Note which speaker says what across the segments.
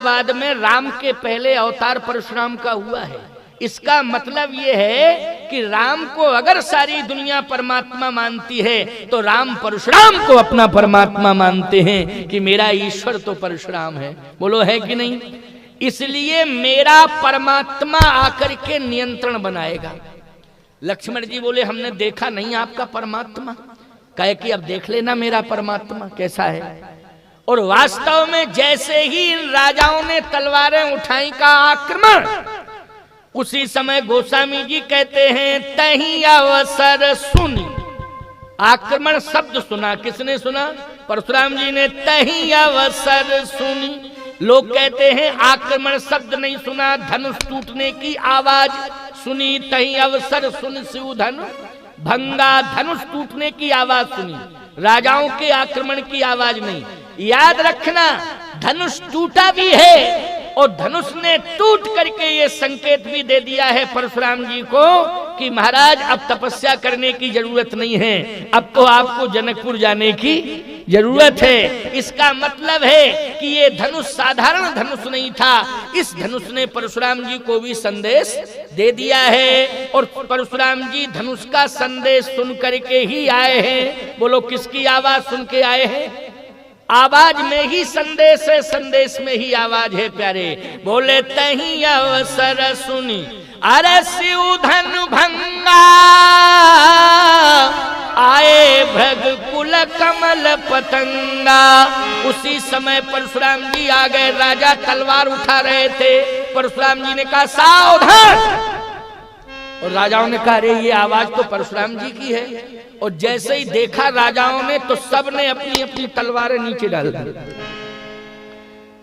Speaker 1: बाद में राम के पहले अवतार परशुराम का हुआ है। इसका मतलब ये है कि राम को अगर सारी दुनिया परमात्मा मानती है तो राम परशुराम को अपना परमात्मा मानते हैं कि मेरा ईश्वर तो परशुराम है। बोलो है कि नहीं? इसलिए मेरा परमात्मा आकर के नियंत्रण बनाएगा। लक्ष्मण जी बोले हमने देखा नहीं आपका परमात्मा। कहे कि अब देख लेना मेरा परमात्मा कैसा है। और वास्तव में जैसे ही इन राजाओं ने तलवारें उठाई का आक्रमण, उसी समय गोस्वामी जी कहते हैं तहीं अवसर सुनी। आक्रमण शब्द सुना, किसने सुना? परशुराम जी ने। तहीं अवसर सुनी। लोग कहते हैं आक्रमण शब्द नहीं सुना, धनुष टूटने की आवाज सुनी। तहीं अवसर सुन शिव धनु भंगा। धनुष टूटने की आवाज सुनी, राजाओं के आक्रमण की आवाज नहीं। याद रखना, धनुष टूटा भी है और धनुष ने टूट करके ये संकेत भी दे दिया है परशुराम जी को कि महाराज अब तपस्या करने की जरूरत नहीं है, अब तो आपको जनकपुर जाने की जरूरत है। इसका मतलब है कि ये धनुष साधारण धनुष नहीं था, इस धनुष ने परशुराम जी को भी संदेश दे दिया है। और परशुराम जी धनुष का संदेश सुन करके ही आए हैं। बोलो किसकी आवाज सुन के आए हैं? आवाज में ही संदेश है, संदेश में ही आवाज है प्यारे। बोले तहीं अवसर सुनी अरे शिव धनु भंगा, आए भृग कुल कमल पतंगा। उसी समय परशुराम जी आ गए। राजा तलवार उठा रहे थे। परशुराम जी ने कहा सावधान। और राजाओं ने कहा अरे ये आवाज तो परशुराम जी की है। और जैसे ही देखा राजाओं ने तो सब ने अपनी अपनी तलवारें नीचे डाल दी।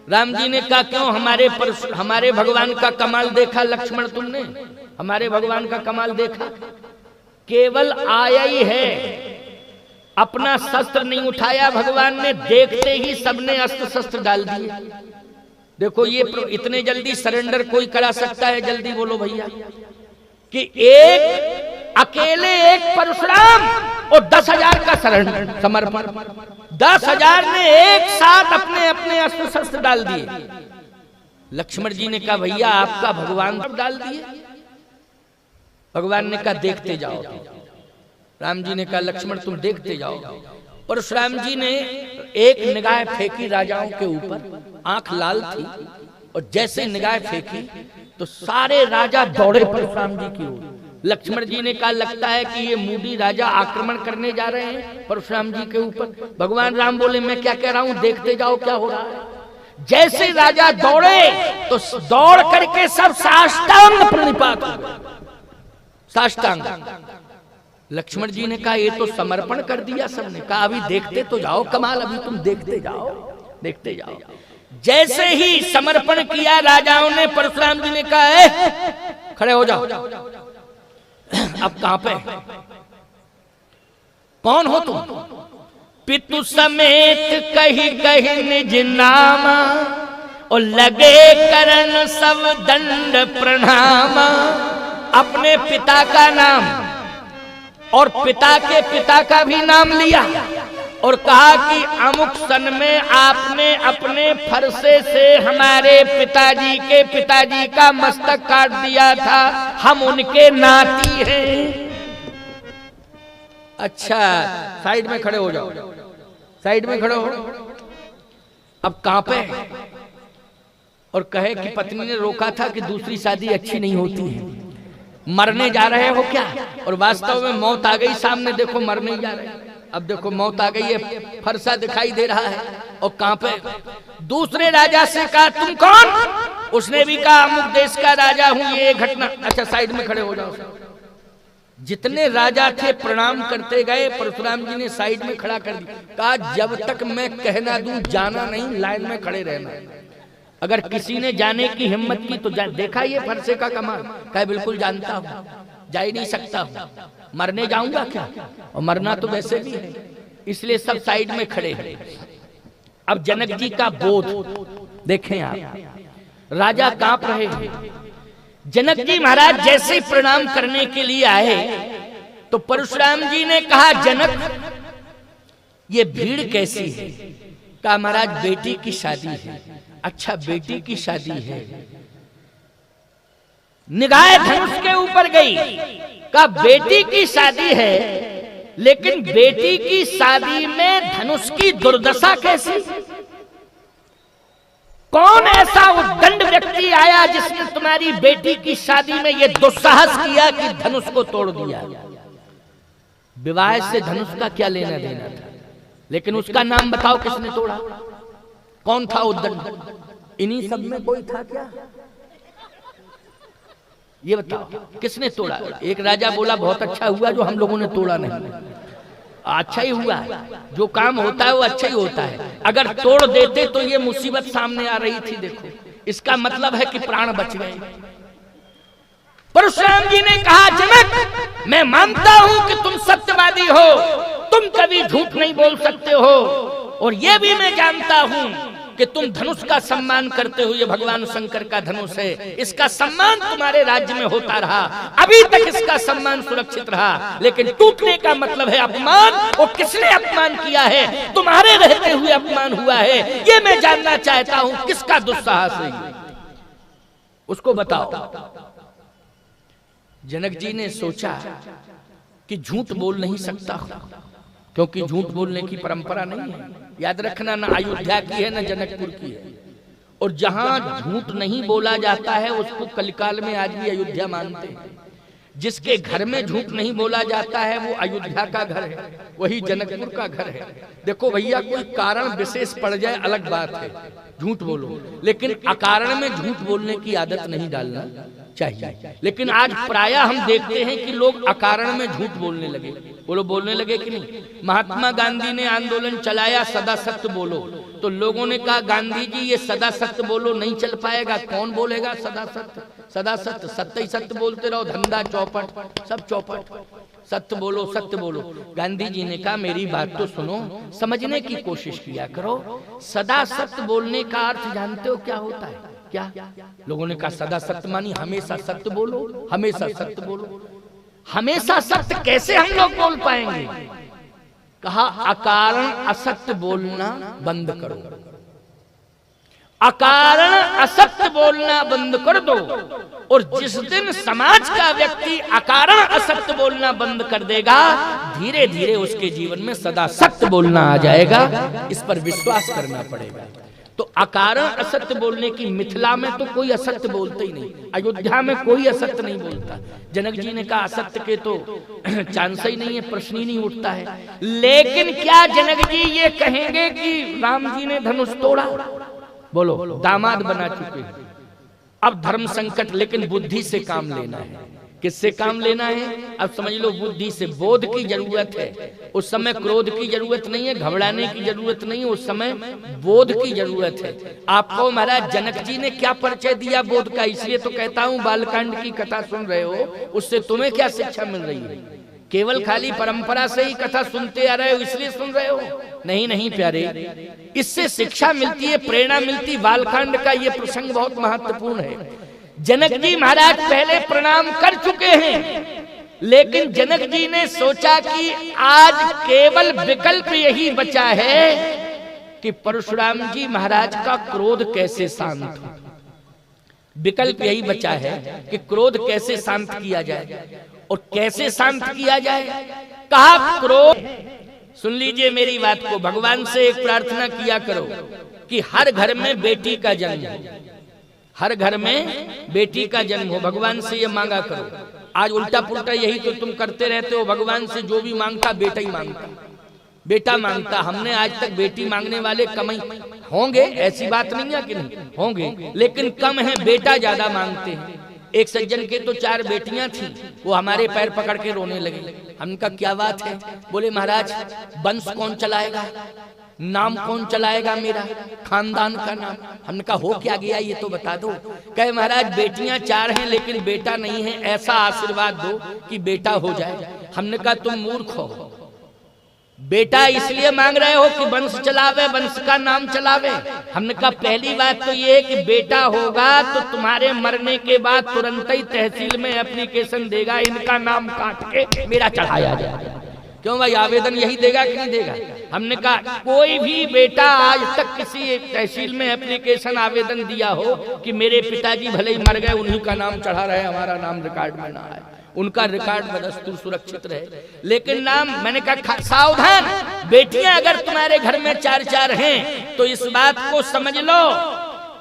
Speaker 1: राम जी ने कहा क्यों? हमारे भगवान का कमाल देखा लक्ष्मण तुमने? हमारे भगवान का कमाल देखा? केवल आया ही है, अपना शस्त्र नहीं उठाया भगवान ने। देखते ही सबने अस्त्र शस्त्र डाल दिए। देखो ये इतने जल्दी सरेंडर कोई करा सकता है? जल्दी बोलो भैया। कि एक अकेले एक परशुराम और 10,000 का समर्पण। 10,000 ने एक साथ अपने अपने अस्त्र शस्त्र डाल दिए। लक्ष्मण जी ने कहा भैया आपका भगवान डाल दिए? भगवान ने कहा देखते जाओ। राम जी ने कहा लक्ष्मण तुम देखते जाओ। परशुराम जी ने एक निगाह फेंकी राजाओं के ऊपर, आंख लाल थी, और जैसे निगाह फेंकी तो सारे राजा दौड़े परशुराम जी की ओर। लक्ष्मण जी ने कहा लगता है कि ये मूडी राजा आक्रमण करने जा रहे हैं परशुराम जी के ऊपर। भगवान राम बोले मैं क्या कह रहा हूं, देखते जाओ क्या हो रहा है। जैसे राजा दौड़े तो दौड़ करके सब साष्टांग प्रणिपात हो गए। साष्टांग। लक्ष्मण जी ने कहा ये तो समर्पण कर दिया सबने। कहा अभी देखते तो जाओ कमाल, अभी तुम देखते जाओ, देखते जाओ। जैसे ही समर्पण किया राजाओं ने, परशुराम जी ने कहा खड़े हो जाओ। अब कहां पे? कौन हो तुम? पितु समेत कही कही निज नामा, और लगे करन सब दंड प्रणाम। अपने पिता का नाम और पिता के पिता का भी नाम लिया और कहा कि अमुक सन में आपने अपने फरसे से हमारे पिताजी के पिताजी का मस्तक काट दिया था, हम उनके नाती हैं। अच्छा साइड में खड़े हो जाओ, साइड में खड़े हो। अब कहां पे? और कहे कि पत्नी ने रोका था कि दूसरी शादी अच्छी नहीं होती है। मरने जा रहे हो क्या? और वास्तव में मौत आ गई सामने, देखो मरने जा रहे हैं। अब देखो मौत आ गई है, फरसा दिखाई दे रहा है। और कहां पे? दूसरे राजा से कहा तुम कौन? उसने भी कहा अमुक देश का राजा हूं, ये घटना। अच्छा साइड में खड़े हो जाओ। जितने राजा थे प्रणाम करते गए। परशुराम जी ने साइड में खड़ा कर दिया। कहा जब तक मैं कहना दूं जाना नहीं, लाइन में खड़े रहना। अगर किसी ने जाने की हिम्मत की तो देखा ये फरसे का कमाल। कहा बिल्कुल जानता हूं, जा ही नहीं सकता हूं, मरने जाऊंगा क्या? और मरना तो वैसे भी है, इसलिए सब साइड में खड़े हैं। अब जनक जी का बोध देखें आप, राजा कांप रहे हैं। जनक जी महाराज जैसे ही प्रणाम करने के लिए आए तो परशुराम जी ने कहा जनक ये भीड़ कैसी है? कहा महाराज बेटी की शादी है। अच्छा बेटी की शादी है, निगाह धनुष के ऊपर गई, कहा बेटी की शादी है, लेकिन बेटी की शादी में धनुष की दुर्दशा कैसी? कौन ऐसा उद्दंड व्यक्ति आया जिसने तुम्हारी बेटी की शादी में यह दुस्साहस किया कि धनुष को तोड़ दिया? विवाह से धनुष का क्या लेना देना था, लेकिन उसका नाम बताओ किसने तोड़ा? कौन था उद्दंड? इन्हीं सब में कोई था क्या? ये बताओ किसने तोड़ा? एक राजा बोला बहुत अच्छा हुआ जो हम लोगों ने तोड़ा नहीं। अच्छा ही हुआ, जो काम होता है वो अच्छा ही होता है। अगर तोड़ देते तो ये मुसीबत सामने आ रही थी। देखो, इसका मतलब है कि प्राण बच गए। परशुराम जी ने कहा, जनक मैं मानता हूं कि तुम सत्यवादी हो, तुम कभी झूठ नहीं बोल सकते हो, और यह भी मैं जानता हूं कि तुम धनुष का सम्मान करते हो। ये भगवान शंकर का धनुष है, इसका सम्मान तुम्हारे राज्य में होता रहा, अभी तक इसका सम्मान सुरक्षित रहा, लेकिन टूटने का मतलब है अपमान। और किसने अपमान किया है? तुम्हारे रहते हुए अपमान हुआ है। ये मैं जानना चाहता हूं, किसका दुस्साहस है, उसको बताओ। जनक जी ने सोचा कि झूठ बोल नहीं सकता, क्योंकि झूठ बोलने की परंपरा नहीं है। याद रखना, ना अयोध्या की है ना जनकपुर की है। और जहां झूठ नहीं बोला जाता है उसको कलिकाल में आज भी अयोध्या मानते हैं। जिसके घर में झूठ नहीं बोला जाता है वो अयोध्या का घर है, वही जनकपुर का घर है। देखो भैया, कोई कारण विशेष पड़ जाए अलग बात है, झूठ बोलो, लेकिन अकारण में झूठ बोलने की आदत नहीं डालना चाहिए। लेकिन आज प्रायः हम देखते हैं कि लोग अकारण में झूठ बोलने लगे। बोलो, बोलने लगे कि नहीं? महात्मा गांधी ने आंदोलन चलाया, सदा सत्य बोलो, तो लोगों ने कहा गांधी जी ये सदा सत्य बोलो नहीं चल पाएगा, कौन बोलेगा सदा सत्य? सदा सत्य, सत्य ही सत्य बोलते रहो, धंधा चौपट, सब चौपट, सत्य बोलो सत्य बोलो। गांधी जी ने कहा मेरी बात तो सुनो, समझने की कोशिश किया करो। सदा सत्य बोलने का अर्थ जानते हो क्या होता है? क्या? लोगों ने कहा सदा सत्य मानी हमेशा सत्य बोलो, हमेशा सत्य बोलो। हमेशा सत्य कैसे हम लोग बोल पाएंगे? कहा अकारण असत्य बोलना बंद करो, अकारण असत्य बोलना बंद कर दो। और जिस दिन समाज का व्यक्ति अकारण असत्य बोलना बंद कर देगा, धीरे धीरे उसके जीवन में सदा सत्य बोलना आ जाएगा। इस पर विश्वास करना पड़ेगा। तो अकारण असत्य बोलने की, मिथिला में तो कोई असत्य बोलते ही नहीं, अयोध्या में कोई असत्य नहीं बोलता। जनक जी ने कहा असत्य के तो चांस ही नहीं है, प्रश्न ही नहीं उठता है। लेकिन क्या जनक जी ये कहेंगे कि राम जी ने धनुष तोड़ा? बोलो, दामाद बना चुके हैं, अब धर्म संकट, लेकिन बुद्धि से काम लेना है। किससे काम लेना है? अब समझ लो, बुद्धि से। बोध की जरूरत है। उस समय क्रोध की जरूरत नहीं है, घबराने की जरूरत नहीं है, उस समय बोध की जरूरत है। आपको महाराज जनक जी ने क्या परिचय दिया बोध का? इसलिए तो कहता हूं बालकांड की कथा सुन रहे हो, उससे तुम्हें क्या शिक्षा मिल रही है? केवल खाली परंपरा से ही कथा सुनते आ रहे हो इसलिए सुन रहे हो? नहीं नहीं प्यारे, इससे शिक्षा मिलती है, प्रेरणा मिलती। बालकांड का ये प्रसंग बहुत महत्वपूर्ण है। जनक जी महाराज पहले प्रणाम कर चुके हैं, लेकिन जनक जी ने सोचा कि आज केवल विकल्प यही बचा है कि परशुराम जी महाराज का क्रोध कैसे शांत हो। विकल्प यही बचा है कि क्रोध कैसे शांत किया जाए। और कैसे शांत किया जाए? कहा क्रोध, सुन लीजिए मेरी बात को, भगवान से एक प्रार्थना किया करो कि हर घर में बेटी का जन्म हो, हर घर में बेटी का जन्म हो। भगवान से ये मांगा करो। आज उल्टा पुल्टा यही तो तुम करते रहते हो, भगवान से जो भी मांगता बेटा ही मांगता, बेटा मांगता। हमने आज तक बेटी मांगने वाले कम ही होंगे, ऐसी बात नहीं है कि नहीं होंगे, लेकिन कम है, बेटा ज्यादा मांगते हैं। एक सज्जन के तो 4 बेटियां थी, वो हमारे पैर पकड़ के रोने लगे। हमका क्या बात है? बोले महाराज वंश कौन चलाएगा, नाम कौन चलाएगा, मेरा खानदान का नाम। हमने कहा हो क्या गया ये तो बता दो। कहे महाराज बेटियां 4 हैं लेकिन बेटा नहीं है, ऐसा आशीर्वाद दो कि बेटा हो जाए। हमने कहा तुम मूर्ख हो, बेटा इसलिए मांग रहे हो कि वंश चलावे, वंश का नाम चलावे। हमने कहा पहली बात तो ये है कि बेटा होगा तो तुम्हारे मरने के बाद तुरंत ही तहसील में एप्लीकेशन देगा, इनका नाम काट के मेरा चढ़ाया जाए। क्यों भाई, आवेदन यही देगा कि नहीं देगा? हमने कहा कोई भी बेटा आज तक किसी तहसील में एप्लीकेशन आवेदन दिया हो कि मेरे पिताजी भले ही मर गए, उन्हीं का नाम चढ़ा रहे, हमारा नाम रिकॉर्ड में ना आए, उनका रिकॉर्ड बदस्तूर सुरक्षित रहे, लेकिन नाम, मैंने कहा सावधान, बेटियां अगर तुम्हारे घर में 4-4 हैं तो इस बात को समझ लो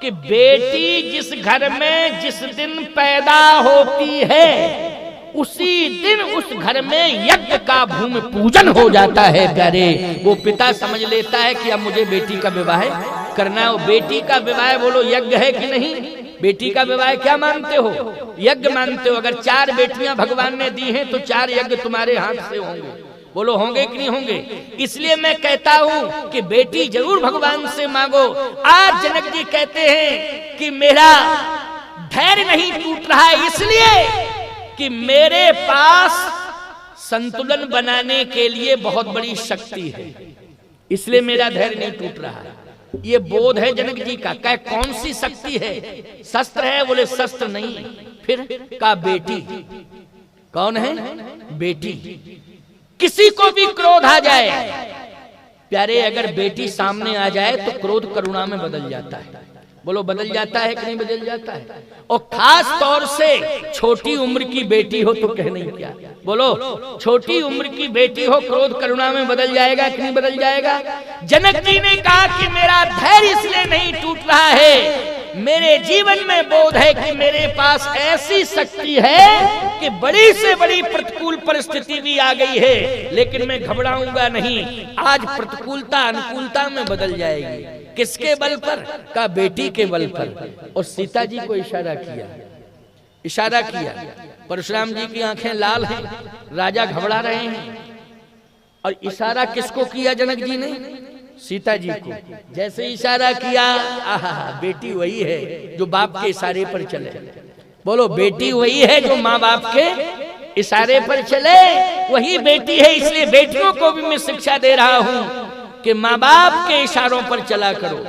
Speaker 1: कि बेटी जिस घर में जिस दिन पैदा होती है उसी दिन उस घर में यज्ञ का भूमि पूजन हो जाता है प्यारे। वो पिता समझ लेता है कि अब मुझे बेटी का विवाह करना है। बेटी का विवाह बोलो यज्ञ है कि नहीं? बेटी का विवाह क्या मानते हो? यज्ञ मानते हो। अगर 4 बेटियां भगवान ने दी हैं तो 4 यज्ञ तुम्हारे हाथ से होंगे, बोलो होंगे कि नहीं होंगे? इसलिए मैं कहता हूं कि बेटी जरूर भगवान से मांगो। आज जनक जी कहते हैं कि मेरा धैर्य नहीं टूट रहा है इसलिए कि मेरे पास संतुलन बनाने के लिए बहुत बड़ी शक्ति है, इसलिए मेरा धैर्य नहीं टूट रहा है। ये बोध है जनक जी का। कह कौन सी शक्ति है? शस्त्र है? बोले शस्त्र नहीं। फिर का बेटी। कौन है? बेटी। किसी को भी क्रोध आ जाए प्यारे, अगर बेटी सामने आ जाए तो क्रोध करुणा में बदल जाता है, बोलो बदल जाता है कि नहीं बदल जाता है? और खास तौर से छोटी उम्र की बेटी हो तो कह नहीं क्या, बोलो छोटी उम्र की बेटी हो क्रोध करुणा में बदल जाएगा कि नहीं बदल जाएगा? जनक जी ने कहा कि मेरा धैर्य इसलिए नहीं टूट रहा है, मेरे जीवन में बोध है कि मेरे पास ऐसी शक्ति है कि बड़ी से बड़ी प्रतिकूल परिस्थिति भी आ गई है लेकिन मैं घबराऊंगा नहीं। आज प्रतिकूलता अनुकूलता में बदल जाएगी। किसके बल पर? का बेटी के बल पर। और सीता जी को इशारा किया, इशारा किया। परशुराम जी की आंखें लाल हैं, राजा घबरा रहे हैं। और इशारा किसको किया जनक जी ने? सीता जी को। जैसे इशारा किया, आहा, बेटी वही है जो बाप के इशारे पर चले, बोलो बेटी वही है जो माँ बाप के इशारे पर चले, वही बेटी है। इसलिए बेटियों को भी मैं शिक्षा दे रहा हूँ कि माँ बाप के इशारों पर चला करो।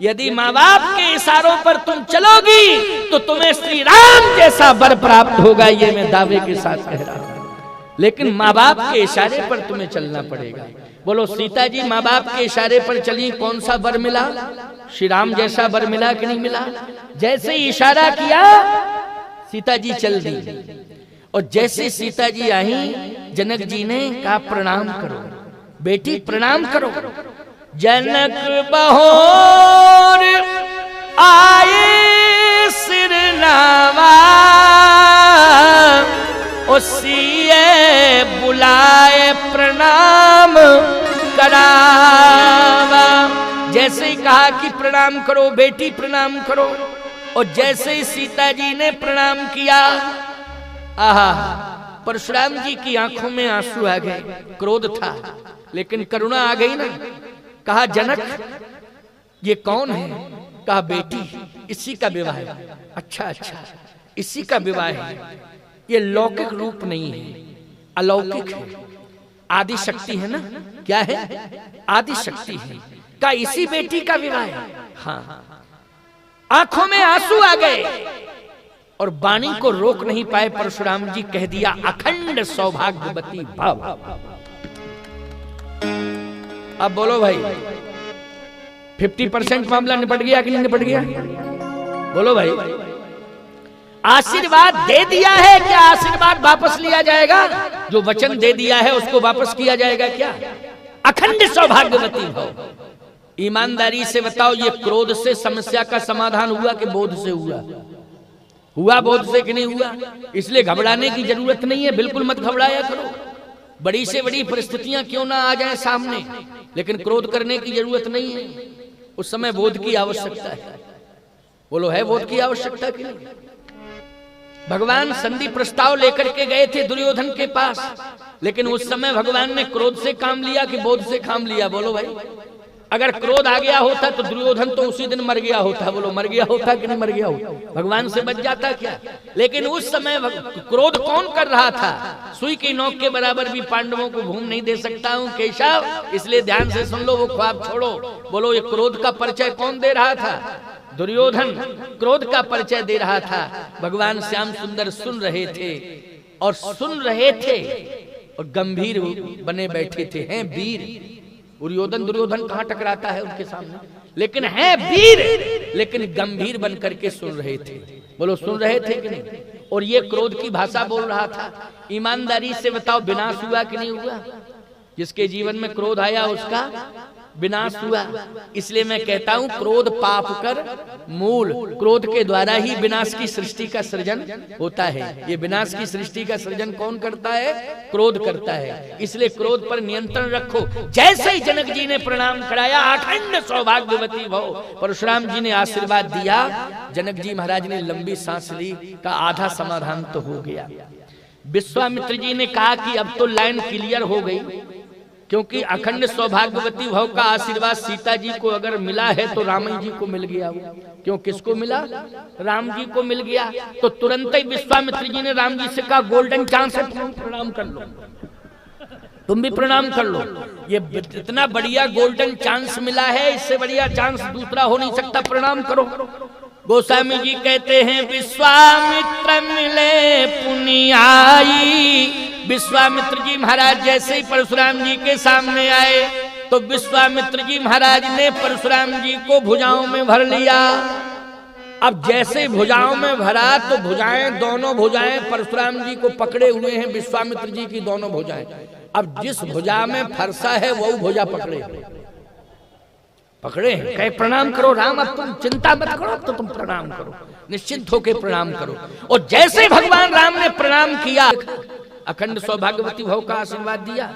Speaker 1: यदि माँ बाप के इशारों पर तुम चलोगी तो तुम्हें श्री राम जैसा वर प्राप्त होगा, ये मैं दावे के साथ कह रहा हूं। लेकिन माँ बाप के इशारे पर तुम्हें चलना पड़ेगा। बोलो सीता जी माँ बाप के इशारे पर चली, कौन सा वर मिला? श्री राम जैसा वर मिला कि नहीं मिला? जैसे ही इशारा किया सीता जी चल दी। और जैसे सीता जी आई, जनक जी ने कहा प्रणाम करो बेटी, प्रणाम करो। जनक बहोर आए सिर नावा, उसिए बुलाए प्रणाम करावा। जैसे ही कहा कि प्रणाम करो बेटी, प्रणाम करो, और जैसे ही सीता जी ने प्रणाम किया, आहा, परशुराम जी की आंखों में आंसू आ गए। क्रोध था लेकिन करुणा आ गई ना। कहा जनक ये कौन है? कहा बेटी, इसी का विवाह है। अच्छा अच्छा, इसी का विवाह है। ये लौकिक रूप नहीं है, अलौकिक है, आदि शक्ति है ना। क्या है? आदि शक्ति है। का इसी बेटी का विवाह है। हाँ, आंखों में आंसू आ गए और वाणी को रोक नहीं पाए। परशुराम जी कह दिया अखंड सौभाग्यवती भव। अब बोलो भाई 50% मामला निपट गया कि नहीं निपट गया? बोलो भाई, आशीर्वाद दे दिया है, क्या आशीर्वाद वापस लिया जाएगा? जो वचन दे दिया है उसको वापस किया जाएगा क्या? अखंड सौभाग्यवती भव। ईमानदारी से बताओ, ये क्रोध से समस्या का समाधान हुआ कि बोध से हुआ? हुआ बोध से कि नहीं हुआ? इसलिए घबराने की जरूरत नहीं है, बिल्कुल मत घबराया करो। बड़ी से बड़ी परिस्थितियां क्यों ना आ जाएं सामने, लेकिन क्रोध करने की जरूरत नहीं है। उस समय बोध की आवश्यकता है। बोलो है बोध की आवश्यकता कि नहीं? भगवान संधि प्रस्ताव लेकर के गए थे दुर्योधन के पास, लेकिन उस समय भगवान ने क्रोध से काम लिया कि बोध से काम लिया? बोलो भाई, अगर क्रोध आ गया होता तो दुर्योधन तो उसी दिन मर गया होता। बोलो मर गया होता कि नहीं मर गया होता? भगवान से बच जाता क्या? लेकिन उस समय क्रोध कौन कर रहा था? सुई की नोक के बराबर भी पांडवों को घूम नहीं दे सकता हूं केशव, इसलिए ध्यान से सुन लो, वो ख्वाब छोड़ो। बोलो ये क्रोध का परिचय कौन दे रहा था? दुर्योधन क्रोध का परिचय दे रहा था। भगवान श्याम सुंदर सुन रहे थे और सुन रहे थे और गंभीर बने बैठे थे। हैं वीर, दुर्योधन कहां टकराता है उनके सामने, लेकिन है वीर, लेकिन गंभीर बन करके सुन रहे थे। बोलो सुन रहे थे कि नहीं? और ये क्रोध की भाषा बोल रहा था। ईमानदारी से बताओ विनाश हुआ कि नहीं हुआ? जिसके जीवन में क्रोध आया उसका विनाश हुआ। इसलिए मैं कहता हूं क्रोध पाप कर मूल। क्रोध के द्वारा ही विनाश की सृष्टि का सृजन होता है। ये विनाश की सृष्टि का सृजन कौन करता है? क्रोध करता है। इसलिए क्रोध पर नियंत्रण रखो। जैसे ही जनक जी ने प्रणाम कराया, अखंड सौभाग्यवती भव, परशुराम जी ने आशीर्वाद दिया, जनक जी महाराज ने लंबी सांस ली, का आधा समाधान तो हो गया। विश्वामित्र जी ने कहा कि अब तो लाइन क्लियर हो गई, क्योंकि अखंड सौभाग्यवती भव का आशीर्वाद सीता जी को अगर मिला है तो राम जी को मिल गया। क्यों, किसको मिला? राम जी को मिल गया। तो तुरंत ही विश्वामित्र जी ने राम जी से कहा गोल्डन चांस है, तुम प्रणाम कर लो, तुम भी प्रणाम कर लो। ये इतना बढ़िया गोल्डन चांस मिला है, इससे बढ़िया चांस दूसरा हो नहीं सकता, प्रणाम करो। गोस्वामी जी कहते हैं विश्वामित्र मिले पुनियाई। विश्वामित्र जी महाराज जैसे ही परशुराम जी के सामने आए तो विश्वामित्र जी महाराज ने परशुराम जी को भुजाओं में भर लिया। अब जैसे भुजाओं में भरा तो भुजाएं, दोनों भुजाएं परशुराम जी को पकड़े हुए हैं, विश्वामित्र जी की दोनों भुजाएं। अब जिस भुजा में फरसा है वो भुजा पकड़े हैं। कहे प्रणाम करो राम, अब तुम चिंता मत करो, अब तो तुम प्रणाम करो, निश्चिंत होकर प्रणाम करो। और जैसे भगवान राम ने प्रणाम किया, अखंड सौभाग्यवती भव का आशीर्वाद दिया।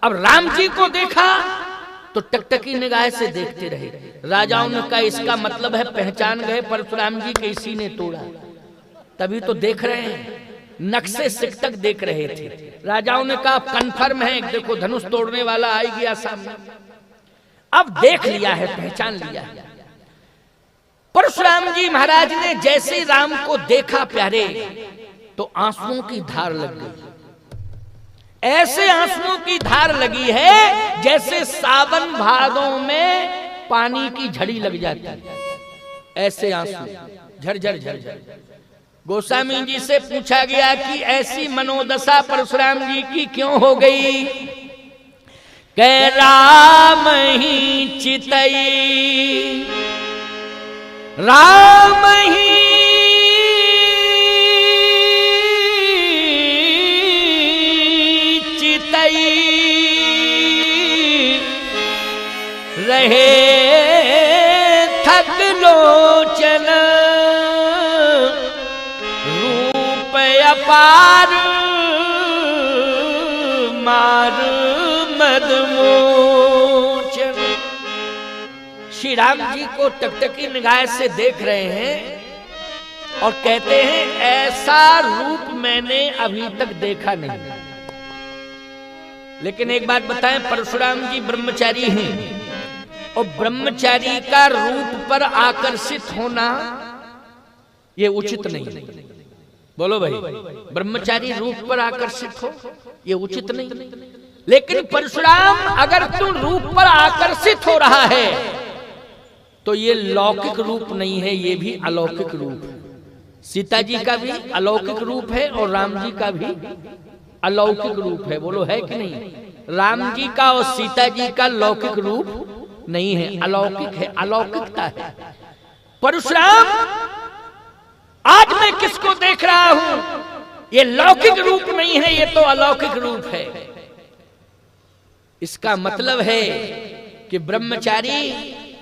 Speaker 1: अब राम जी को देखा तो टकटकी निगाह से देखते रहे। राजाओं ने कहा इसका मतलब है पहचान गए परशुराम जी के इसी ने तोड़ा, तभी तो देख रहे हैं, नक्शे सिक तक देख रहे थे। राजाओं ने कहा कन्फर्म है, देखो धनुष तोड़ने वाला आ गया सामने। अब देख लिया है, पहचान लिया है। परशुराम जी महाराज ने जैसे ही राम को देखा प्यारे, तो आंसुओं की धार लग गई। ऐसे आंसुओं की धार लगी है जैसे सावन भादों में पानी की झड़ी लग जाती है, ऐसे आंसू झरझर झरझर। गोस्वामी जी से पूछा गया कि ऐसी मनोदशा परशुराम जी की क्यों हो गई? कह राम ही चितई, राम ही चितई, रहे थक लोचन, रूप अपार मार मदमोचन। श्री राम जी को टकटकी निगाह से देख रहे हैं और कहते हैं ऐसा रूप मैंने अभी तक देखा नहीं। लेकिन एक बात बताएं, परशुराम जी ब्रह्मचारी हैं और ब्रह्मचारी का रूप पर आकर्षित होना ये उचित नहीं। बोलो भाई, ब्रह्मचारी रूप पर आकर्षित हो ये उचित नहीं। लेकिन परशुराम अगर तू रूप पर आकर्षित हो रहा है तो ये लौकिक रूप नहीं है, ये भी अलौकिक रूप है। सीता जी का भी अलौकिक रूप है और राम जी का भी अलौकिक रूप है। बोलो है कि नहीं? राम जी का और सीता जी का लौकिक रूप नहीं है, अलौकिक है, अलौकिकता है। परशुराम आज मैं किसको देख रहा हूं, ये लौकिक रूप नहीं है, ये तो अलौकिक रूप है। इसका मतलब है कि ब्रह्मचारी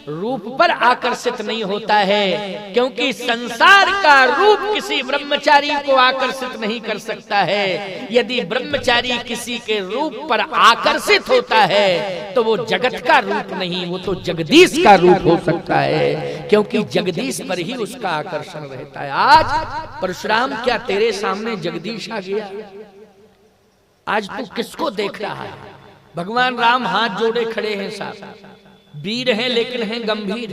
Speaker 1: रूप पर आकर्षित नहीं होता है, क्योंकि संसार का रूप किसी ब्रह्मचारी को आकर्षित नहीं कर सकता है। यदि ब्रह्मचारी किसी के रूप पर आकर्षित होता है तो वो जगत का रूप नहीं, वो तो जगदीश का रूप हो सकता है, क्योंकि जगदीश पर ही उसका आकर्षण रहता है। आज परशुराम क्या तेरे सामने जगदीश आ गया? आज तू किसको देख रहा है? भगवान राम हाथ जोड़े खड़े हैं, साहब वीर हैं लेकिन हैं गंभीर,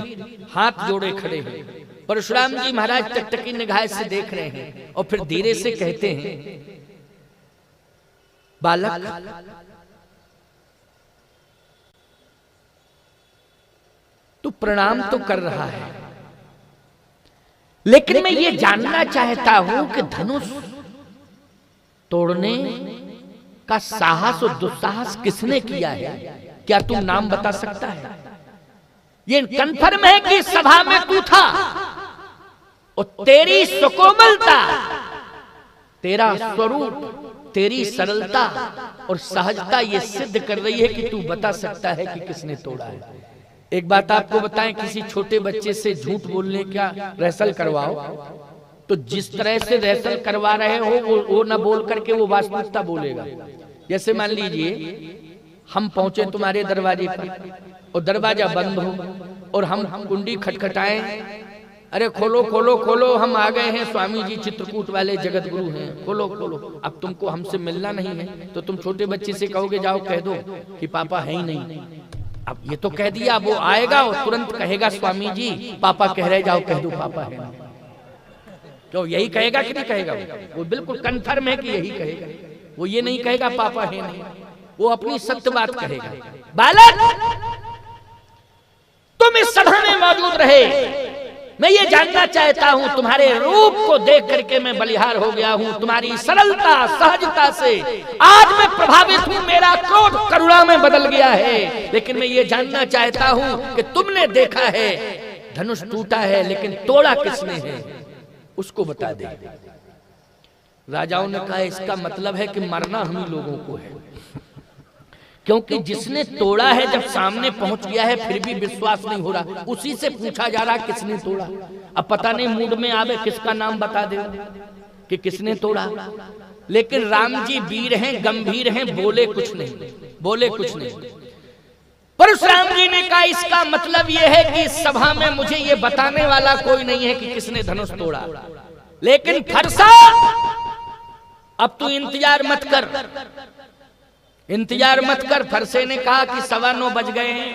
Speaker 1: हाथ जोड़े खड़े हैं। परशुराम जी महाराज टकटकी निगाह से देख रहे हैं और फिर धीरे से कहते हैं, बालक तू प्रणाम तो कर रहा है, लेकिन मैं ये जानना चाहता हूं कि धनुष तोड़ने का साहस और दुस्साहस किसने किया है? क्या तू नाम बता सकता है? ये कन्फर्म है कि सभा में तू था और तेरी सुकोमलता, तेरा स्वरूप, तेरी सरलता और सहजता ये सिद्ध कर रही है कि तू बता सकता है कि किसने तोड़ा है। एक बात आपको बताएं, किसी छोटे बच्चे से झूठ बोलने का रिहर्सल करवाओ तो जिस तरह से रिहर्सल करवा रहे हो वो न बोल करके वो वास्तविकता बोलेगा। जैसे मान लीजिए हम पहुंचे तुम्हारे दरवाजे पर और दरवाजा बंद हो और हम कुंडी खटखटाएं, अरे खोलो खोलो खोलो, हम आ गए हैं, स्वामी जी चित्रकूट वाले जगत गुरु हैं, खोलो खोलो। अब तुमको हमसे मिलना नहीं है तो तुम छोटे बच्चे से कहोगे जाओ कह दो कि पापा है ही नहीं। अब ये तो कह दिया, वो आएगा और तुरंत कहेगा स्वामी जी पापा कह रहे, जाओ कह दो पापा है नहीं। तो यही कहेगा कि नहीं कहेगा? वो बिल्कुल कन्फर्म है कि यही कहेगा। वो ये नहीं कहेगा पापा है नहीं, वो अपनी सत्य बात कहेगा। बालक तुम इस सभा में मौजूद रहे, मैं ये जानना चाहता हूं, तुम्हारे रूप को देख करके मैं बलिहार हो गया हूं, तुम्हारी सरलता सहजता से आज मैं प्रभावित हूं, मेरा क्रोध करुणा में बदल गया है। लेकिन मैं ये जानना चाहता हूं कि तुमने देखा है धनुष टूटा है, लेकिन तोड़ा किसने है उसको बता दे। राजाओं ने कहा इसका मतलब है कि मरना हम ही लोगों को है, क्योंकि जिसने तोड़ा है जब सामने पहुंच गया है फिर भी विश्वास नहीं हो रहा, उसी से पूछा जा रहा किसने तोड़ा। अब पता नहीं मूड में आवे किसका नाम बता दे कि किसने तोड़ा। लेकिन राम जी वीर हैं, गंभीर हैं, बोले कुछ नहीं, बोले कुछ नहीं। परशुराम जी ने कहा इसका मतलब यह है कि इस सभा में मुझे ये बताने वाला कोई नहीं है कि किसने धनुष तोड़ा। लेकिन फरसा अब तू इंतजार मत कर, इंतजार मत कर। फरसे ने कहा कि 9:15 बज गए हैं।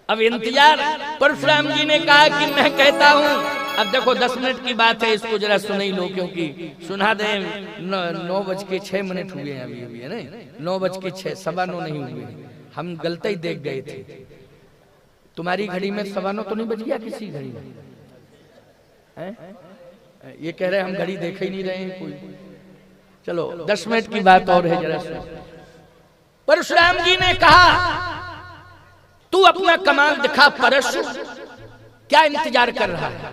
Speaker 1: अब इंतजार, परशुराम जी ने कहा कि मैं कहता हूं, अब देखो 10 मिनट की बात है, इसको जरा सुन ही लो, क्योंकि सुना दे 9:06 हुए हैं अभी अभी, है ना? 9:06, 9:15 नहीं हुए, हम गलती ही देख गए थे। तुम्हारी घड़ी में 9:15 तो नहीं बज गया किसी घड़ी में? ये कह रहे हम घड़ी देख ही नहीं रहे हैं कोई। चलो 10 मिनट की बात और है, जरा सुनो। परशुराम जी ने कहा तू अपना कमाल दिखा परशु, क्या इंतजार कर रहा है?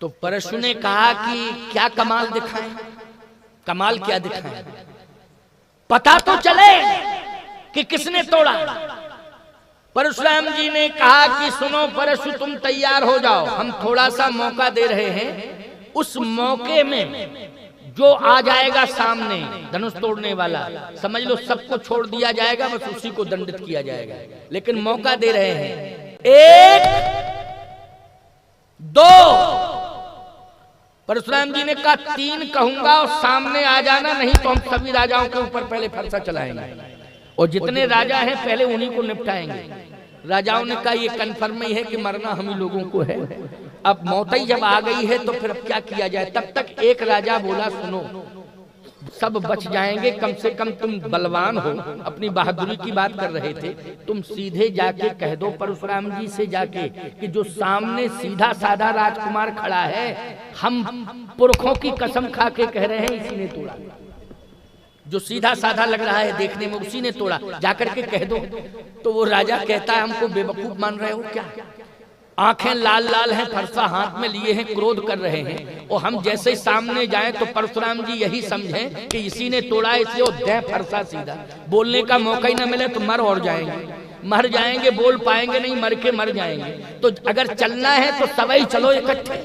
Speaker 1: तो परशु ने कहा कि क्या कमाल दिखाएं? कमाल क्या दिखाएं? पता तो चले कि किसने तोड़ा। परशुराम जी ने कहा कि सुनो परशु, तुम तैयार हो जाओ, हम थोड़ा सा मौका दे रहे हैं। उस मौके में जो आ जाएगा सामने धनुष तोड़ने वाला, समझ लो सबको छोड़ दिया जाएगा, बस उसी को दंडित किया जाएगा। लेकिन मौका दे रहे हैं, 1 2। परशुराम जी ने कहा 3 कहूंगा और सामने आ जाना, नहीं तो हम सभी राजाओं के ऊपर पहले फरसा चलाएंगे और जितने राजा हैं पहले उन्हीं को निपटाएंगे। राजाओं ने कहा ये कन्फर्म ही है कि मरना हम ही लोगों को है। अब मौत ही जब आ गई है तो फिर अब क्या किया जाए। तब तक एक राजा बोला सुनो, सब बच जाएंगे, कम से कम तुम बलवान हो, अपनी बहादुरी की बात कर रहे थे, तुम सीधे जाके कह दो परशुराम जी से जाके कि जो सामने सीधा साधा राजकुमार खड़ा है, हम पुरखों की कसम खा के कह रहे हैं इसी ने तोड़ा। जो सीधा साधा लग रहा है देखने में उसी ने तोड़ा, जाकर के कह दो। तो वो राजा कहता है हमको बेवकूफ मान रहे हो क्या? आंखें लाल लाल हैं, फरसा हाथ में लिए हैं, क्रोध कर रहे हैं, और हम जैसे ही सामने जाएं तो परशुराम जी यही समझें कि इसी ने तोड़ा, इसलिए दे फरसा सीधा। बोलने का मौका ही ना मिले तो मर और जाएंगे, मर जाएंगे, बोल पाएंगे नहीं, मर के मर जाएंगे। तो अगर चलना है तो सबई चलो इकट्ठे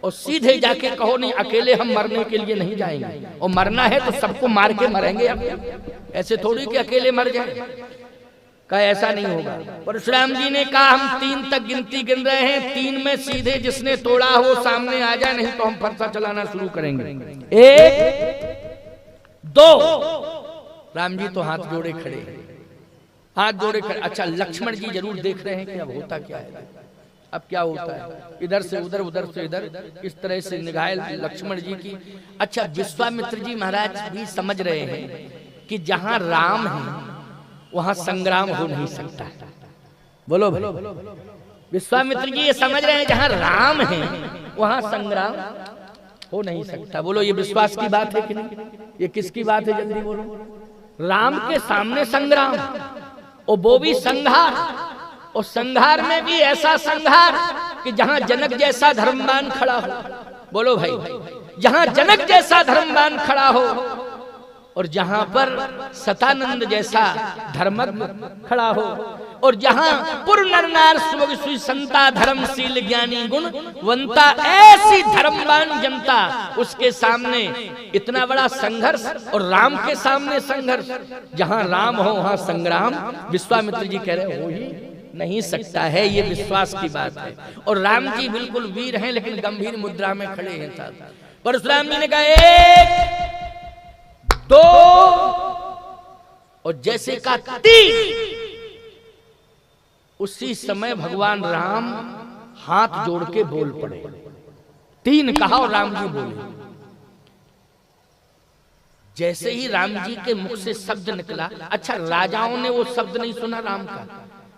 Speaker 1: और सीधे जाके कहो नहीं अकेले हम मरने के लिए नहीं जाएंगे, और मरना है तो सबको मार के मरेंगे। अब ऐसे थोड़ी कि अकेले मर जाए, कहा ऐसा नहीं होगा। परशुराम जी ने कहा हम 3 तक गिनती गिन रहे हैं, 3 में सीधे जिसने तोड़ा हो सामने आ जाए, नहीं तो हम फरसा चलाना शुरू करेंगे। 1 2। राम जी तो हाथ जोड़े खड़े, हाथ जोड़े खड़े। अच्छा लक्ष्मण जी जरूर देख रहे हैं कि अब होता क्या है, अब क्या होता है। इधर से उधर, उधर से इधर, इस तरह से निगाह लक्ष्मण जी की। अच्छा विश्वामित्र जी महाराज भी समझ रहे हैं कि जहां राम है वहां संग्राम हो नहीं सकता। बोलो भाई, विश्वामित्र जी ये समझ रहे हैं जहां राम है वहां संग्राम हो नहीं सकता। बोलो ये विश्वास की बात है कि नहीं? ये किसकी बात है, जल्दी बोलो। राम के सामने संग्राम, और वो भी संघार, और संघार में भी ऐसा संघार कि जहां जनक जैसा धर्मवान खड़ा हो। बोलो भाई, जहां जनक जैसा धर्मवान खड़ा हो और जहां पर सतानंद जैसा धर्मज्ञ खड़ा हो, और जहां पुर नर नार सुभग सुई संता धर्मशील ज्ञानी गुण वंता, ऐसी धर्मवान जनता, उसके सामने इतना बड़ा संघर्ष, और राम के सामने संघर्ष। जहां राम हो वहां संग्राम। विश्वामित्र जी कह रहे हो ही नहीं सकता है, ये विश्वास की बात है। और राम जी बिल्कुल वीर हैं, लेकिन गंभीर मुद्रा में खड़े हैं साथ। परशुराम जी ने कहा 1 2, और जैसे का 3, उसी समय भगवान राम हाथ जोड़ के बोल पड़े। 3 कहा और राम जी बोले। जैसे ही राम जी के मुख से शब्द निकला, अच्छा राजाओं ने वो शब्द नहीं सुना राम का,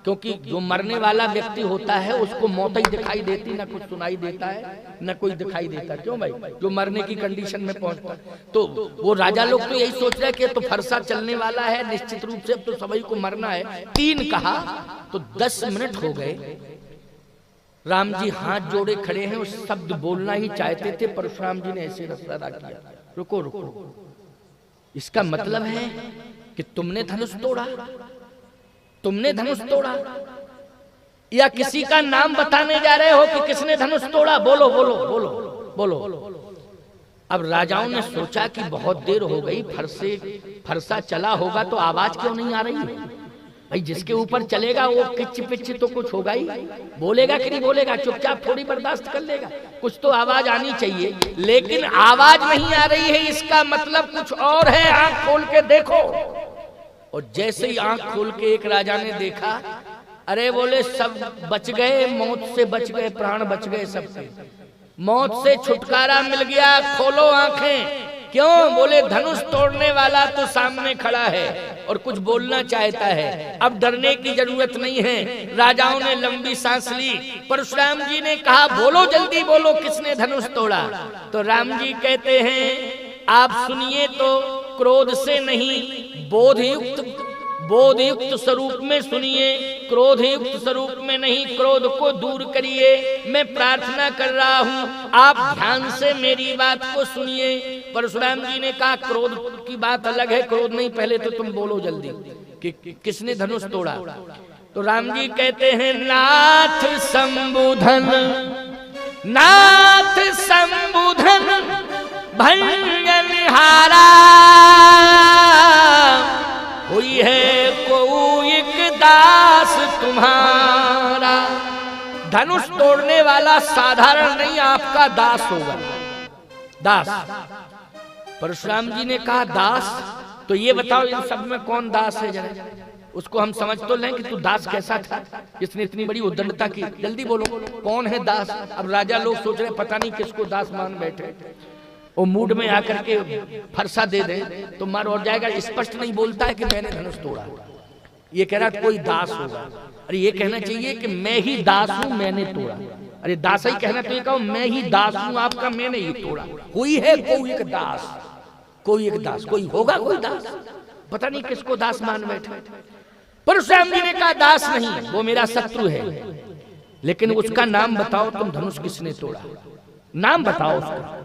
Speaker 1: क्योंकि जो मरने वाला व्यक्ति होता है उसको मौत ही दिखाई देती, ना कुछ सुनाई देता है ना कोई दिखाई देता। क्यों भाई? जो मरने की कंडीशन में पहुंचता, तो वो राजा लोग तो यही सोच रहे हैं कि तो फरसा चलने वाला है, निश्चित रूप से अब तो सभी को मरना है। 3 कहा तो 10 मिनट हो गए। राम जी हाथ जोड़े खड़े हैं, उस शब्द बोलना ही चाहते थे। परशुराम जी ने ऐसे इशारा किया, रुको रुको, इसका मतलब है कि तुमने धनुष तोड़ा, तुमने धनुष तोड़ा, या किसी का नाम बताने जा रहे हो कि किसने धनुष तोड़ा? बोलो बोलो बोलो बोलो। अब राजाओं ने सोचा कि बहुत देर हो गई, फरसा चला होगा तो आवाज क्यों नहीं आ रही है? भाई जिसके ऊपर चलेगा वो किच पिच तो कुछ होगा ही, बोलेगा कि नहीं बोलेगा? चुपचाप थोड़ी बर्दाश्त कर लेगा, कुछ तो आवाज आनी चाहिए। लेकिन आवाज नहीं आ रही है, इसका मतलब कुछ और है। आंख खोल के देखो। और जैसे ही आंख खोल के एक राजा ने देखा, अरे बोले सब बच गए, मौत से बच गए, प्राण बच गए सबके, मौत से छुटकारा मिल गया, खोलो आंखें। क्यों? बोले धनुष तोड़ने वाला तो सामने खड़ा है और कुछ बोलना चाहता है, अब डरने की जरूरत नहीं है। राजाओं ने लंबी सांस ली। परशुराम जी ने कहा बोलो जल्दी बोलो, किसने धनुष तोड़ा? तो राम जी कहते हैं आप सुनिए तो क्रोध से नहीं, बोधयुक्त स्वरूप में सुनिए, क्रोधयुक्त स्वरूप में नहीं। क्रोध को दूर करिए, मैं प्रार्थना कर रहा हूँ, आप ध्यान से मेरी बात को सुनिए। परशुराम जी ने कहा क्रोध की बात अलग है, क्रोध नहीं, पहले तो तुम बोलो जल्दी कि किसने धनुष तोड़ा। तो राम जी कहते हैं नाथ संबुधन, नाथ संबुधन भंजनहारा, हुई है कोई एक दास तुम्हारा। धनुष तोड़ने वाला साधारण नहीं, आपका दास होगा, दास। परशुराम जी ने कहा दास, तो ये बताओ इन सब में कौन दास है? जरा उसको हम समझ तो लें कि तू दास कैसा था जिसने इतनी बड़ी उद्दंडता की। जल्दी बोलो कौन है दास? अब राजा लोग सोच रहे पता नहीं किसको दास मान बैठे, वो मूड में आकर के फरसा दे दे तो मार और जाएगा। स्पष्ट नहीं बोलता है कि मैंने धनुष तोड़ा, ये कह रहा कोई दास होगा। अरे ये कहना चाहिए कि मैं ही दास हूं, मैंने तोड़ा। अरे दास ही कहना तो ये कहो मैं ही दास हूं आपका, मैंने ही तोड़ा। कोई है कोई एक दास, कोई एक दास, कोई होगा कोई दास, पता नहीं किसको दास मान बैठे। परशुराम जी ने कहा दास नहीं, वो मेरा शत्रु है, लेकिन उसका नाम बताओ, तुम धनुष किसने तोड़ा, नाम बताओ उसका।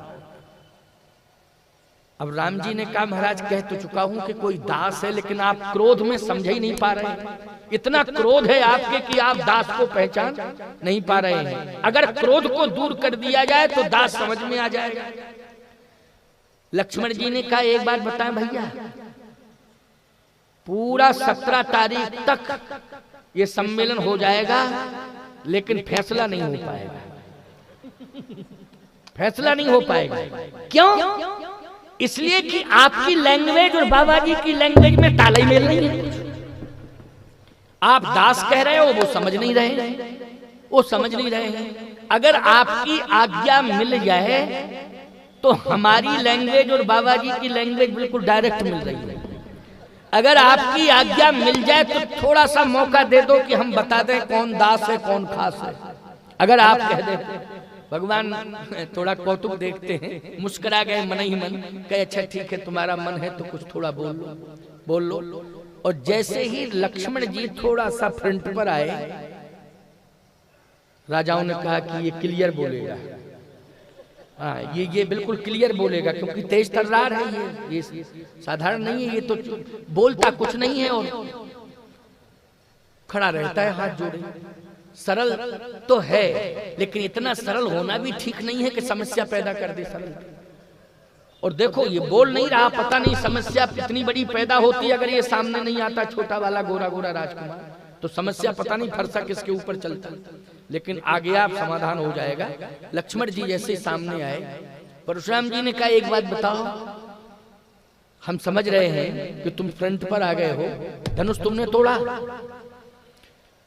Speaker 1: अब राम जी ने कहा महाराज कह तो चुका हूं कि कोई दास है, लेकिन आप क्रोध में समझ ही नहीं पा रहे हैं। इतना क्रोध है आपके कि आप दास को पहचान नहीं पा रहे हैं। अगर क्रोध को दूर कर दिया जाए तो दास समझ में आ जाएगा। लक्ष्मण जी ने कहा एक बात बताएं भैया, पूरा 17 तारीख तक ये सम्मेलन हो जाएगा, लेकिन फैसला नहीं हो पाएगा, फैसला नहीं हो पाएगा। क्यों? इसलिए कि आपकी लैंग्वेज और बाबा जी की लैंग्वेज में तालमेल मेल नहीं है। आप दास कह रहे हो, वो समझ नहीं रहे, वो समझ नहीं रहे हैं। अगर आपकी आज्ञा मिल जाए तो हमारी लैंग्वेज और बाबा जी की लैंग्वेज बिल्कुल डायरेक्ट मिल रही है। अगर आपकी आज्ञा मिल जाए तो थोड़ा सा मौका दे दो कि हम बता दें कौन दास है कौन खास है। अगर आप कह दें भगवान थोड़ा कौतुक देखते हैं, मुस्कुरा गए मन ही मन, कहे अच्छा ठीक है तुम्हारा मन है तो कुछ थोड़ा बोल लो। और जैसे ही लक्ष्मण जी थोड़ा सा फ्रंट पर आए, राजाओं ने कहा कि ये क्लियर बोलेगा, हाँ ये बिल्कुल क्लियर बोलेगा, क्योंकि तेज तर्रार है, ये साधारण नहीं है, ये तो बोलता कुछ नहीं है और खड़ा रहता है हाथ जोड़े। सरल तो है, लेकिन इतना सरल होना भी ठीक नहीं है कि समस्या पैदा कर दे सरल। और देखो ये बोल नहीं रहा, पता नहीं समस्या कितनी बड़ी पैदा होती अगर ये सामने नहीं आता, छोटा वाला गोरा गोरा राजकुमार, तो समस्या पता नहीं फरसा किसके ऊपर चलता। लेकिन आगे आप समाधान हो जाएगा। लक्ष्मण जी जैसे सामने आए, परशुराम जी ने कहा एक बात बताओ, हम समझ रहे हैं कि तुम फ्रंट पर आ गए हो, धनुष तुमने तोड़ा।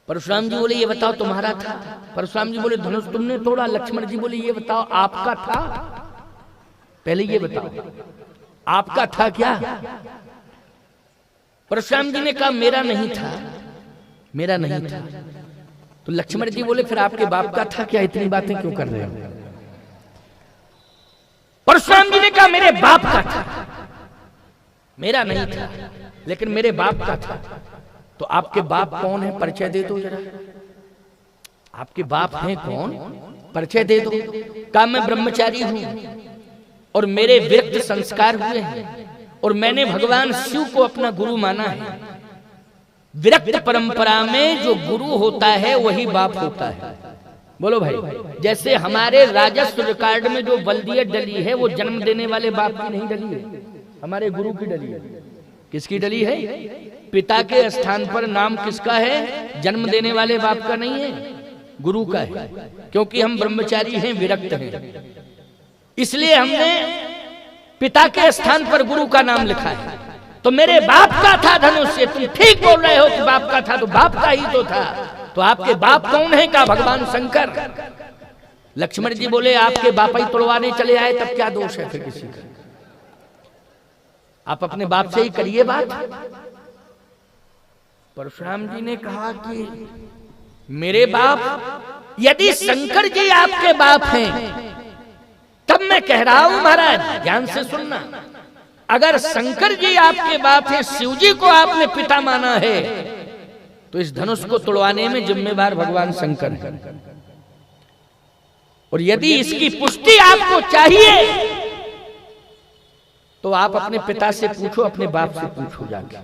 Speaker 1: परशुराम जी बोले ये बताओ तुम्हारा था। परशुराम जी बोले धनुष तुमने तोड़ा। लक्ष्मण जी बोले ये बताओ आपका था, पहले ये बताओ आपका था क्या। परशुराम जी ने कहा मेरा नहीं था, मेरा नहीं था। तो लक्ष्मण जी बोले फिर आपके बाप का था क्या, इतनी बातें क्यों कर रहे हो। परशुराम जी ने कहा मेरे बाप का था, मेरा नहीं था लेकिन मेरे बाप का था। तो आपके बाप कौन है, परिचय दे दो जरा, आपके बाप हैं कौन, परिचय दे दो। कहा मैं ब्रह्मचारी हूं और मेरे विरक्त संस्कार हुए हैं और मैंने भगवान शिव को अपना गुरु माना है। विरक्त परंपरा में जो गुरु होता है वही बाप होता है। बोलो भाई, जैसे हमारे राजस्व रिकॉर्ड में जो बल्दियत डली है वो जन्म देने वाले बाप की नहीं डली है, हमारे गुरु की डली है। किसकी डली है, पिता के स्थान पर नाम किसका है, जन्म देने वाले बाप का नहीं है, गुरु का है। क्योंकि हम ब्रह्मचारी हैं, विरक्त हैं, इसलिए हमने पिता के स्थान पर गुरु का नाम लिखा है। तो मेरे बाप का था धनुष, से तुम ठीक बोल रहे हो कि बाप का था, तो बाप का ही तो था। तो आपके बाप कौन है, का भगवान शंकर। लक्ष्मण जी बोले आपके बाप ही तोड़वाने चले आए, तब क्या दोष है फिर किसी का, आप अपने बाप से ही करिए बात। परशुराम जी ने कहा कि मेरे बाप, यदि शंकर जी आपके बाप हैं तब मैं कह रहा हूं महाराज ध्यान से सुनना, अगर शंकर जी आपके बाप हैं, शिव जी को आपने पिता माना है, तो इस धनुष को तोड़वाने में जिम्मेदार भगवान शंकर है। और यदि इसकी पुष्टि आपको चाहिए तो आप अपने पिता से पूछो, अपने बाप से पूछो जाके।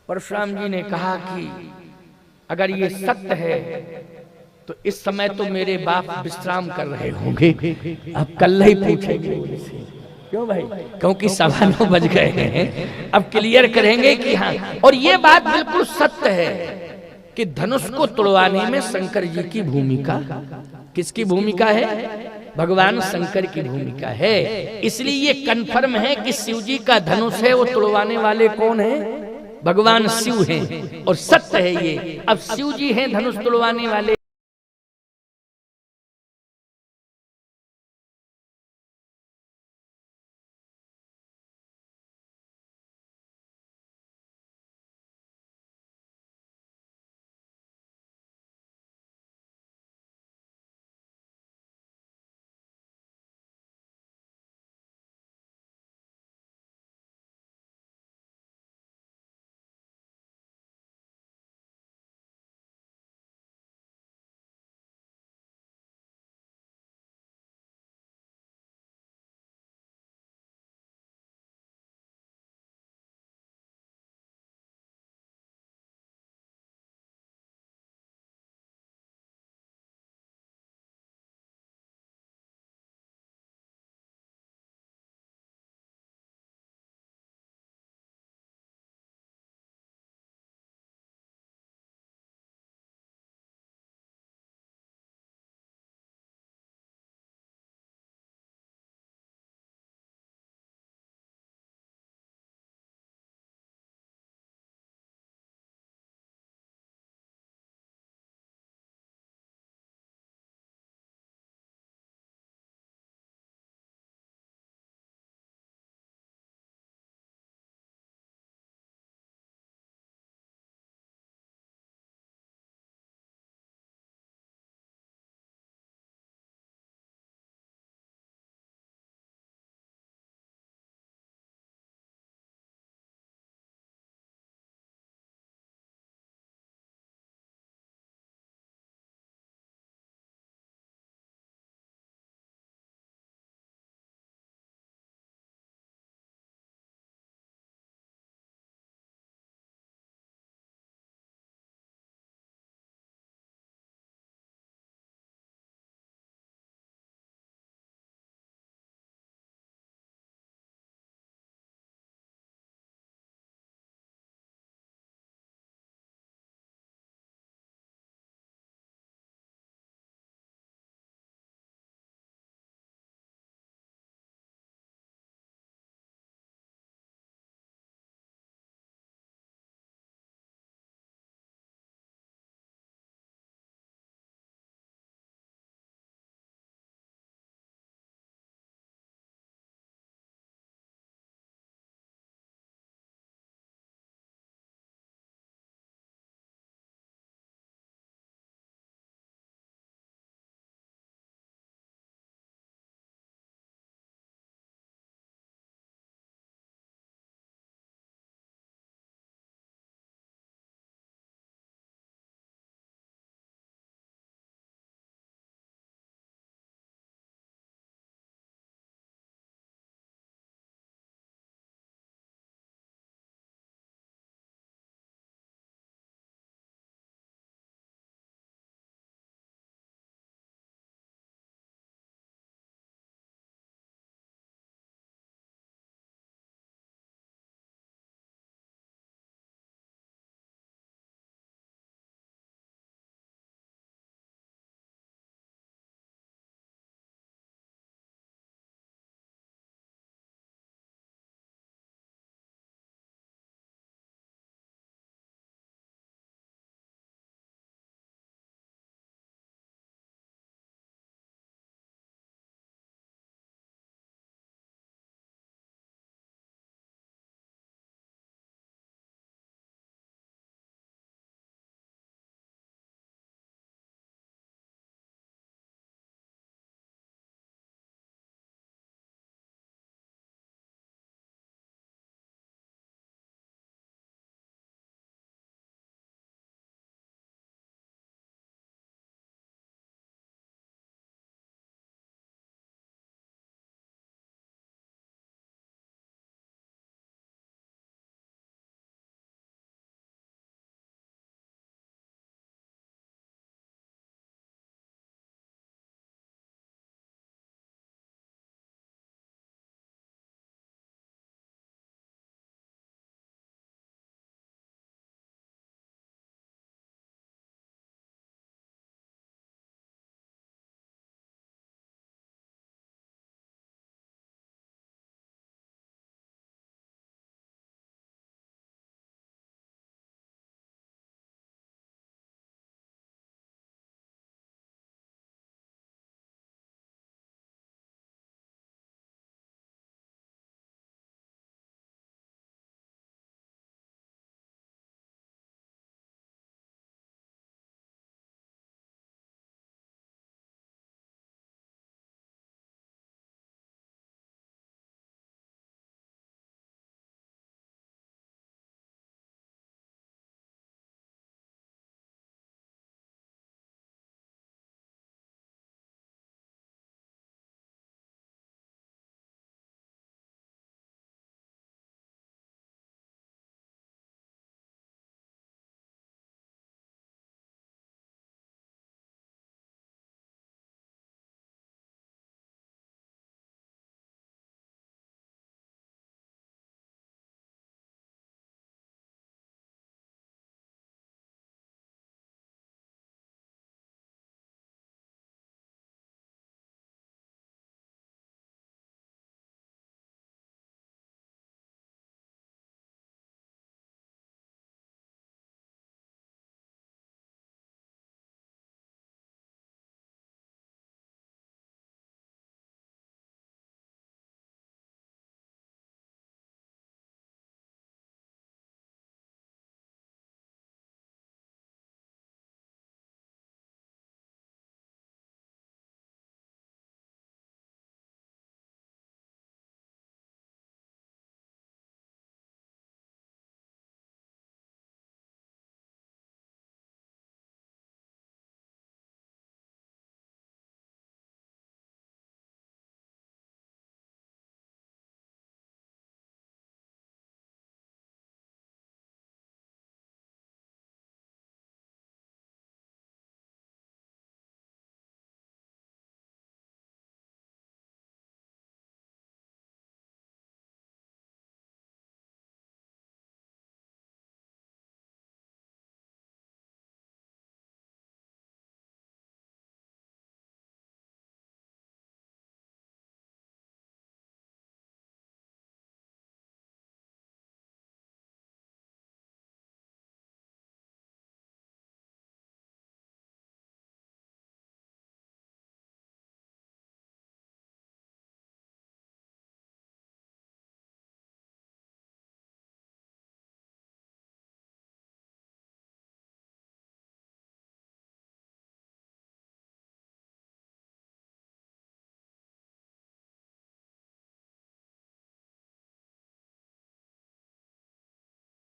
Speaker 1: परशुराम जी ने कहा कि अगर ये सत्य है तो इस समय तो मेरे बाप विश्राम कर रहे होंगे, अब कल ही पूछेंगे उनसे। क्यों भाई, क्योंकि 9:15 बज गए हैं, अब क्लियर करेंगे कि हाँ। और ये बात बिल्कुल सत्य है कि धनुष को तोड़वाने में शंकर जी की भूमिका, किसकी भूमिका है, भगवान शंकर की भूमिका है। इसलिए ये कन्फर्म है कि शिव जी का धनुष है, वो तोड़वाने वाले कौन है, भगवान शिव हैं। और सत्य है ये, अब शिव जी हैं धनुष तोड़वाने वाले,